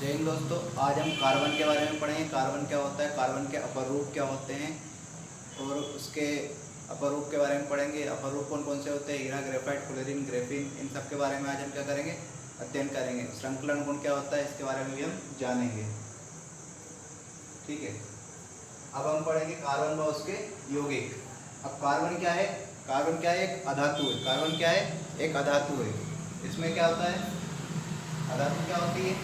जय हिंद दोस्तों, आज हम कार्बन के बारे में पढ़ेंगे। कार्बन क्या होता है, कार्बन के अपर रूप क्या होते हैं और उसके अपर रूप के बारे में पढ़ेंगे। अपर रूप कौन कौन से होते हैं, हीरा, ग्रेफाइट, फ्लोरीन, ग्रेफीन, इन सब के बारे में आज हम क्या करेंगे, अध्ययन करेंगे। श्रृंखलन गुण क्या होता है, इसके बारे में भी हम जानेंगे। ठीक है, अब हम पढ़ेंगे कार्बन व उसके यौगिक। अब कार्बन क्या है, कार्बन क्या है, एक अधातु है। कार्बन क्या है, एक अधातु है। इसमें क्या होता है, अधातु क्या होती है,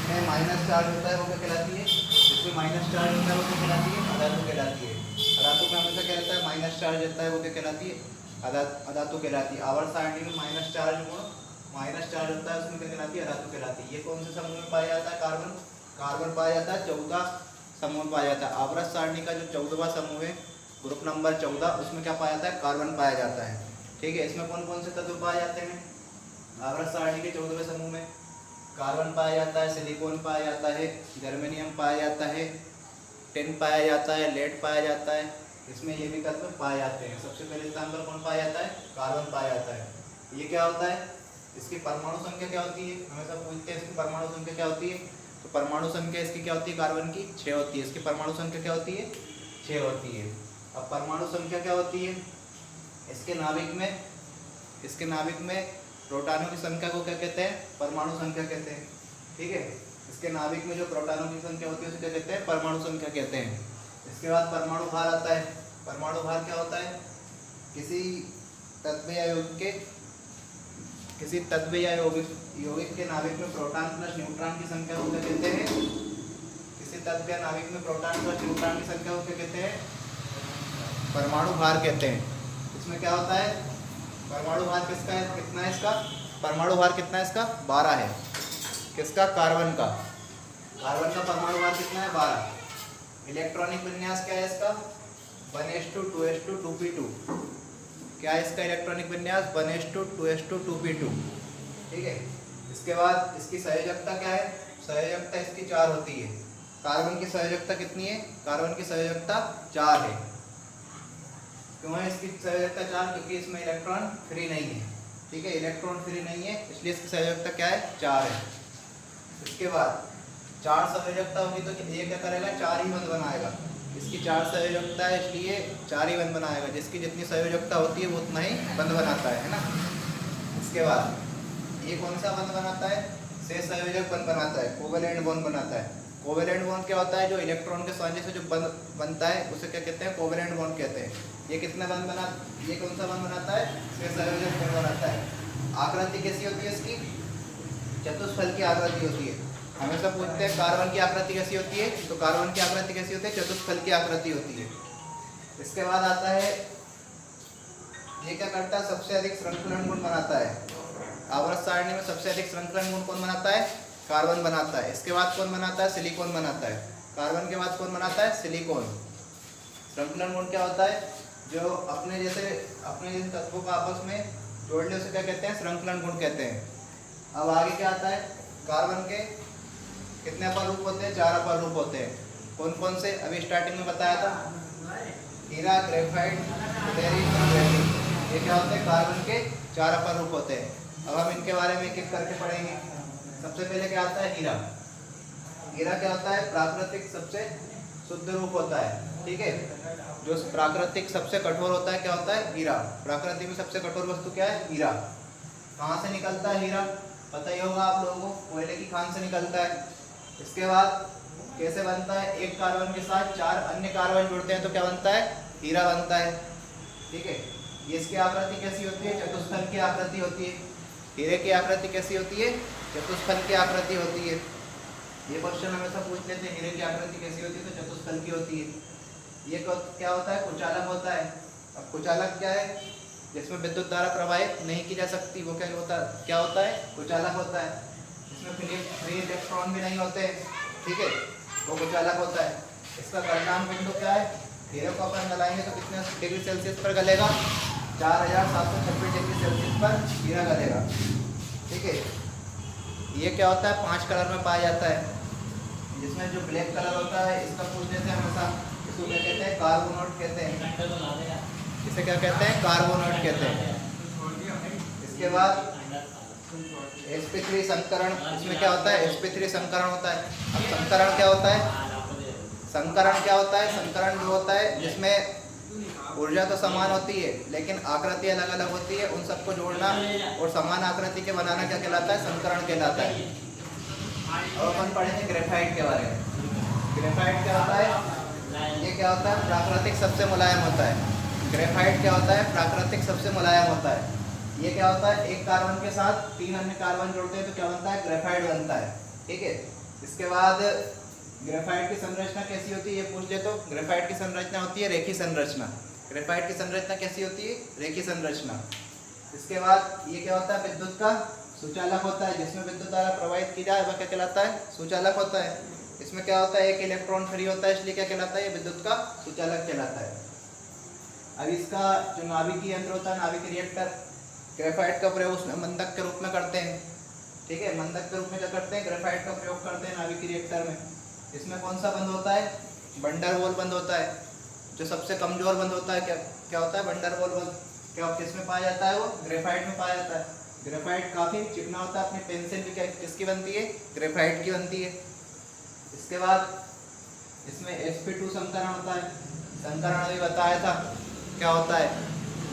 इसमें माइनस चार्ज होता है, वो क्या कहलाती है, इसमें माइनस चार्ज होता है, वो क्या कहलाती है, अधातु कहलाती है। अधातु में हमेशा क्या रहता है, माइनस चार्ज रहता है, वो क्या कहलाती है, अधातु कहलाती है। आवर्त सारणी में माइनस चार्ज होता है, उसमें क्या कहलाती है, अधातु कहलाती है। ये कौन से समूह में पाया जाता है, कार्बन, कार्बन पाया जाता है 14 समूह में पाया जाता है। आवर्त सारणी का जो 14वां समूह है, ग्रुप नंबर 14, उसमें क्या पाया जाता है, कार्बन पाया जाता है। ठीक है, इसमें कौन कौन से तत्व पाए जाते हैं, आवर्त सारणी के 14वें समूह में कार्बन पाया जाता है, सिलिकॉन पाया जाता है, जर्मेनियम पाया जाता है, टिन पाया जाता है, लेड पाया जाता है। इसमें ये भी तत्व पाए जाते हैं। सबसे पहले स्थान पर कौन पाया जाता है, कार्बन पाया जाता है। ये क्या होता है, इसकी परमाणु संख्या क्या होती है, हमेशा पूछते हैं इसकी परमाणु संख्या क्या होती है। तो परमाणु संख्या इसकी क्या होती है, कार्बन की 6 होती है। इसकी परमाणु संख्या क्या होती है, 6 होती है। अब परमाणु संख्या क्या होती है, इसके नाभिक में प्रोटॉनों की संख्या को क्या कहते हैं, परमाणु संख्या कहते हैं। ठीक है, इसके नाभिक में जो प्रोटॉनों की संख्या होती है उसे क्या कहते हैं, परमाणु संख्या कहते हैं। इसके बाद परमाणु भार आता है। परमाणु भार क्या होता है, किसी तत्व या यौगिक के नाभिक में प्रोटॉन प्लस न्यूट्रॉन की संख्या को क्या कहते हैं, किसी तत्व या नाभिक में प्रोटॉन प्लस न्यूट्रॉन की संख्या को क्या कहते हैं, परमाणु भार कहते हैं। इसमें क्या होता है, परमाणु भार किसका है, कितना है इसका, परमाणु भार कितना है इसका, 12 है। किसका, कार्बन का। कार्बन का परमाणु भार कितना है, 12। इलेक्ट्रॉनिक विन्यास क्या है इसका, 1s2 क्या है इसका इलेक्ट्रॉनिक विन्यास, 1s2 ठीक है। इसके बाद इसकी संयोजकता क्या है, संयोजकता इसकी 4 होती है। कार्बन की संयोजकता कितनी है, कार्बन की संयोजकता 4 है। क्यों है इसकी संयोजकता 4, क्योंकि इसमें इलेक्ट्रॉन फ्री नहीं है। ठीक है, इलेक्ट्रॉन फ्री नहीं है, इसलिए इसकी संयोजकता क्या है, 4 है। इसके बाद 4 संयोजकता होगी तो ये क्या करेगा, 4 ही बंध बनाएगा। इसकी 4 संयोजकता है, इसलिए 4 ही बंध बनाएगा। जिसकी जितनी संयोजकता होती है वो उतना ही बंध बनाता है ना। इसके बाद ये कौन सा बंध बनाता है, सहसंयोजक बंध बनाता है, कोवेलेंट बॉन्ड बनाता है। कोवेलेंट बॉन्ड क्या होता है, जो इलेक्ट्रॉन के साझे से जो बंध बनता है उसे क्या कहते हैं, कोवेलेंट बॉन्ड कहते हैं। ये कितना बंध बना, ये कौन सा बंध बनाता है, सहसंयोजक बंध बनाता है। आकृति कैसी होती है इसकी, चतुष्फल की आकृति होती है। हमेशा पूछते हैं कार्बन की आकृति कैसी होती है, तो कार्बन की आकृति कैसी होती है, चतुष्फल की आकृति होती है। इसके बाद आता है, ये क्या करता है, सबसे अधिक श्रृंखलन गुण बनाता है। आवर्त सारणी में सबसे अधिक श्रृंखलन गुण कौन बनाता है, कार्बन बनाता है। इसके बाद कौन बनाता है, सिलिकॉन बनाता है। कार्बन के बाद कौन बनाता है, सिलिकॉन। श्रृंखलन गुण क्या होता है, जो अपने जैसे तत्वों को आपस में जोड़ने उसे क्या कहते हैं, श्रृंखलन गुण कहते हैं। अब आगे क्या आता है, कार्बन के कितने अपर रूप होते हैं, 4 अपर रूप होते हैं। कौन कौन से, अभी स्टार्टिंग में बताया था, हीरा, ग्रेफाइट, फ्लोरीन और ग्रेफीन। ये क्या होते हैं, कार्बन के 4 अपर रूप होते हैं। अब हम इनके बारे में एक एक करके पढ़ेंगे। सबसे पहले क्या आता है, हीरा। हीरा क्या होता है, प्राकृतिक सबसे शुद्ध रूप होता है। ठीक है, जो प्राकृतिक सबसे कठोर होता है क्या होता है, हीरा। प्रकृति में सबसे कठोर वस्तु क्या है, हीरा। कहाँ से निकलता है हीरा, पता ही होगा आप लोगों को, कोयले की खान से निकलता है। इसके बाद कैसे बनता है, एक कार्बन के साथ 4 अन्य कार्बन जुड़ते हैं तो क्या बनता है, हीरा बनता है। ठीक है, ये इसकी आकृति कैसी होती है, चतुष्फल की आकृति होती है। हीरे की आकृति कैसी होती है, चतुष्फल की आकृति होती है। ये क्वेश्चन हमेशा पूछ लेते हैं, हीरे की आकृति कैसी होती है, तो चतुष्फल की होती है। ये क्या होता है, कुचालक होता है। अब कुचालक क्या है, जिसमें विद्युत धारा प्रवाहित नहीं की जा सकती, वो क्या होता है, कुचालक होता है। इसमें फ्री इलेक्ट्रॉन भी नहीं होते। ठीक है, वो कुचालक होता है। इसका गलनांक बिंदु क्या है, हीरे को अपन गलाएंगे तो कितने डिग्री सेल्सियस पर गलेगा, 4726 डिग्री सेल्सियस पर हीरा गलेगा। ठीक है, ये क्या होता है, 5 कलर में पाया जाता है। जिसमें जो ब्लैक कलर होता है, इसका पूछ लेते हैं हमेशा, इसको क्या कहते हैं, कार्बोनेट कहते हैं। इसे क्या कहते हैं, कार्बोनेट कहते हैं। इसके बाद sp3 संकरण, इसमें क्या होता है sp3 संकरण होता है। अब संकरण क्या होता है, संकरण क्या होता है, संकरण जो होता है जिसमें ऊर्जा तो समान होती है लेकिन आकृति अलग अलग होती है, उन सबको जोड़ना और समान आकृति के बनाना क्या कहलाता है, संकरण कहलाता है। अब अपन पढ़ेंगे ग्रेफाइट के बारे में। ग्रेफाइट क्या होता है, ये क्या होता है, प्राकृतिक सबसे मुलायम होता है। ग्रेफाइट क्या होता है, प्राकृतिक सबसे मुलायम होता है। ये क्या होता है, एक कार्बन के साथ 3 अन्य कार्बन जोड़ते हैं तो क्या बनता है, ग्रेफाइट बनता है। ठीक है, इसके बाद ग्रेफाइट की संरचना कैसी होती है ये पूछ ले तो ग्रेफाइट की संरचना होती है रेखीय संरचना। ग्रेफाइट की संरचना कैसी होती है, रेखीय संरचना। इसके बाद ये क्या होता है, विद्युत का सुचालक होता है, जिसमें विद्युत धारा प्रवाहित की जाए वह क्या कहलाता है, सुचालक होता है। इसमें क्या होता है, एक इलेक्ट्रॉन फ्री होता है, इसलिए क्या कहलाता है, ये विद्युत का सुचालक कहलाता है। अब इसका जो नाभिकीय यंत्र होता है, नाभिकीय रिएक्टर, ग्रेफाइट का प्रयोग उसमें मंदक के रूप में करते हैं। ठीक है, मंदक के रूप में क्या करते हैं, ग्रेफाइट का प्रयोग करते हैं नाभिकीय रिएक्टर में। इसमें कौन सा बंद होता है, वंडरवॉल बंद होता है। जो सबसे कमजोर बंद होता है क्या होता है, वंडरवॉल बंद। क्या किस में पाया जाता है, वो ग्रेफाइट में पाया जाता है। ग्रेफाइट काफी चिकना होता है, अपनी पेंसिल भी क्या किसकी बनती है, ग्रेफाइट की बनती है। इसके बाद इसमें sp2 संकरण होता है। संकरण अभी बताया था क्या होता है,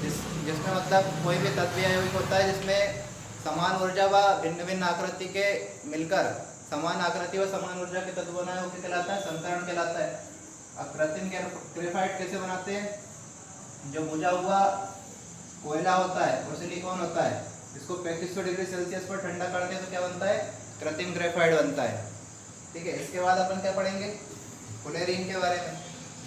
जिसमें मतलब कोई भी तत्व यौगिक होता है जिसमें समान ऊर्जा व भिन्न भिन्न आकृति के मिलकर समान आकृति व समान ऊर्जा के तत्व बनाए वो क्या कहलाता है, संकरण कहलाता है। अब कृत्रिम ग्रेफाइट कैसे बनाते हैं, जो बुझा हुआ कोयला होता है और सिलिकॉन होता है, इसको 3500 डिग्री सेल्सियस पर ठंडा करते हैं तो क्या बनता है, कृत्रिम ग्रेफाइट बनता है। ठीक है, इसके बाद अपन क्या पढ़ेंगे, फुलेरीन के बारे में।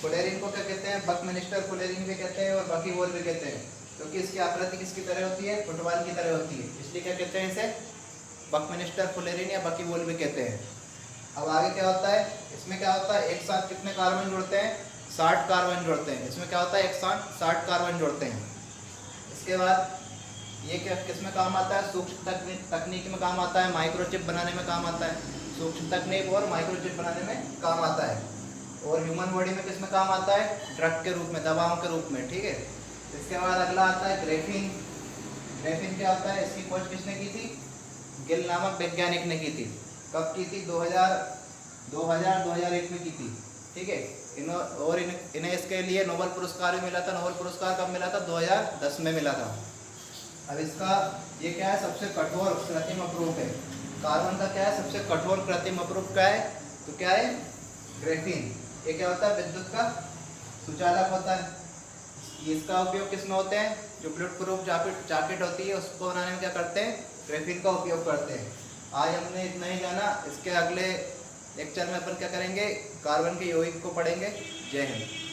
फुलेरीन को क्या कहते हैं, बकमिनिस्टर फुलेरीन भी कहते हैं और बकीवॉल भी कहते हैं, क्योंकि इसकी आकृति किसकी तरह होती है, फुटबॉल की तरह होती है, इसलिए क्या कहते हैं इसे, बकमिनिस्टर फुलेरीन या बकीवॉल भी कहते हैं। अब आगे क्या होता है, इसमें क्या होता है, एक साथ कितने कार्बन जुड़ते हैं, 60 कार्बन जुड़ते हैं। इसमें क्या होता है, एक साथ 60 कार्बन जुड़ते हैं। इसके बाद ये क्या किस में काम आता है, सूक्ष्म तकनीक में काम आता है, माइक्रोचिप बनाने में काम आता है। सूक्ष्म तकनीक और माइक्रोचिप बनाने में काम आता है। और ह्यूमन बॉडी में किस में काम आता है, ड्रग के रूप में, दवाओं के रूप में। ठीक है, इसके बाद अगला आता है ग्रेफीन। ग्रेफीन क्या होता है, इसकी खोज किसने की थी, गिल नामक वैज्ञानिक ने की थी। कब की थी, 2001 में की थी। ठीक है, इन्हें इसके लिए नोबेल पुरस्कार भी मिला था। नोबेल पुरस्कार कब मिला था, 2010 में मिला था। अब इसका ये क्या है, सबसे कठोर कृत्रिम अपरूप है। कार्बन का क्या है, सबसे कठोर कृत्रिम अपरूप क्या है, तो क्या है, ग्रेफीन। ये क्या होता है, विद्युत का सुचालक होता है। इसका उपयोग किस में होते हैं, जो बुलेट प्रूफ जैकेट होती है उसको बनाने में क्या करते हैं, ग्रेफीन का उपयोग करते हैं। आज हमने इतना ही जाना, इसके अगले लेक्चर में अपन क्या करेंगे, कार्बन के यौगिक को पढ़ेंगे। जय हिंद।